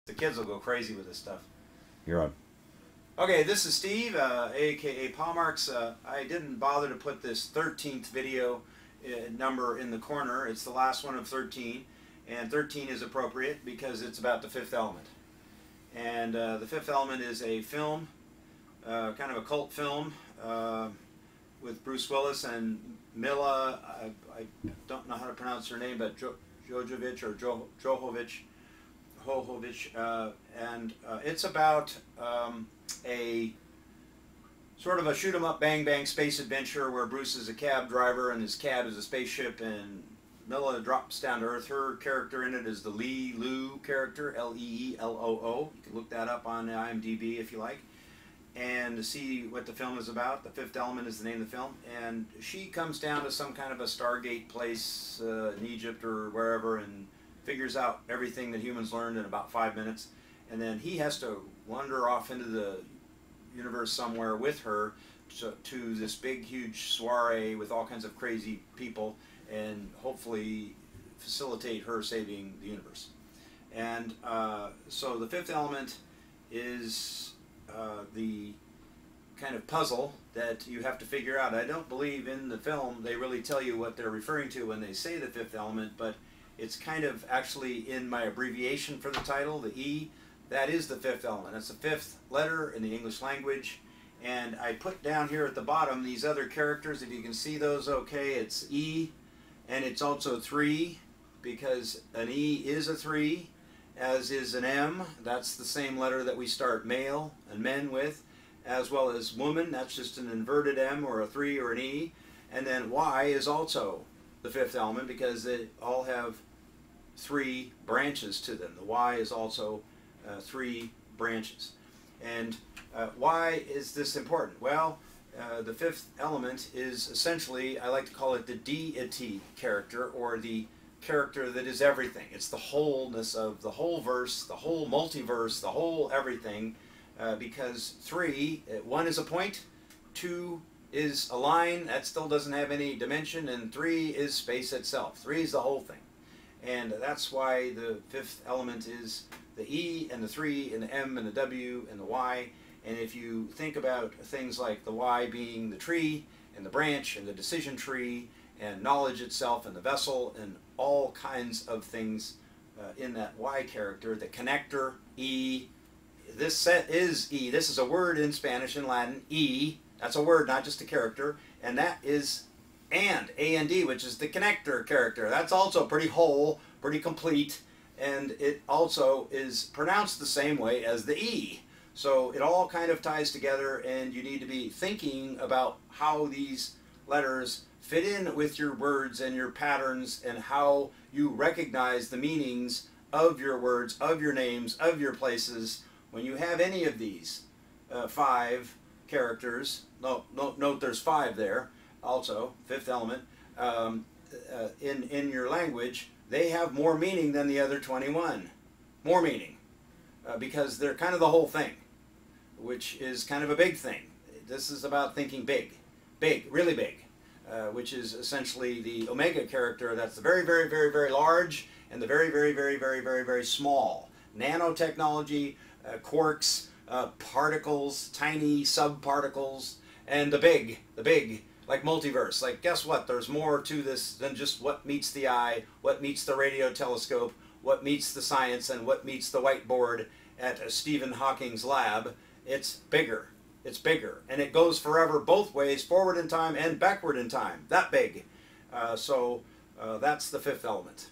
The kids will go crazy with this stuff. You're on. Okay, this is Steve, aka Palmarks. I didn't bother to put this 13th video number in the corner. It's the last one of 13, and 13 is appropriate because it's about the fifth element. And the fifth element is a film, kind of a cult film, with Bruce Willis and Mila. I don't know how to pronounce her name, but Jovovich or Johovich. And it's about a sort of a shoot 'em up bang bang space adventure where Bruce is a cab driver and his cab is a spaceship, and Mila drops down to Earth. Her character in it is the Lou character, Leeloo. You can look that up on IMDb if you like, and to see what the film is about. The Fifth Element is the name of the film, and she comes down to some kind of a Stargate place in Egypt or wherever, and figures out everything that humans learned in about 5 minutes, and then he has to wander off into the universe somewhere with her to this big huge soiree with all kinds of crazy people, and hopefully facilitate her saving the universe. And so the fifth element is the kind of puzzle that you have to figure out. I don't believe in the film they really tell you what they're referring to when they say the fifth element, but it's kind of actually in my abbreviation for the title, the E. That is the fifth element. That's the fifth letter in the English language. And I put down here at the bottom these other characters. If you can see those okay, it's E, and it's also 3, because an E is a 3, as is an M. That's the same letter that we start male and men with, as well as woman. That's just an inverted M or a 3 or an E. And then Y is also the fifth element because they all have 3 branches to them. The Y is also 3 branches. And why is this important? Well, the fifth element is essentially, I like to call it the deity character, or the character that is everything. It's the wholeness of the whole verse, the whole multiverse, the whole everything, because 3, 1 is a point, 2 is a line, that still doesn't have any dimension, and 3 is space itself. 3 is the whole thing. And that's why the fifth element is the E and the 3 and the M and the W and the Y. And if you think about things like the Y being the tree and the branch and the decision tree and knowledge itself and the vessel and all kinds of things in that Y character, the connector, E, this set is E. This is a word in Spanish and Latin, E. That's a word, not just a character. And that is A-N-D, which is the connector character. That's also pretty whole, pretty complete, and it also is pronounced the same way as the E. So it all kind of ties together, and you need to be thinking about how these letters fit in with your words and your patterns, and how you recognize the meanings of your words, of your names, of your places. When you have any of these 5 characters, note there's 5 there, also, fifth element, in your language, they have more meaning than the other 21. More meaning. Because they're kind of the whole thing, which is kind of a big thing. This is about thinking big. Big, really big. Which is essentially the omega character. That's the very, very, very, very large, and the very, very, very, very, very, very small. Nanotechnology, quarks, particles, tiny subparticles, and the big, like multiverse. Like, guess what? There's more to this than just what meets the eye, what meets the radio telescope, what meets the science, and what meets the whiteboard at Stephen Hawking's lab. It's bigger. It's bigger. And it goes forever both ways, forward in time and backward in time. That big. So that's the fifth element.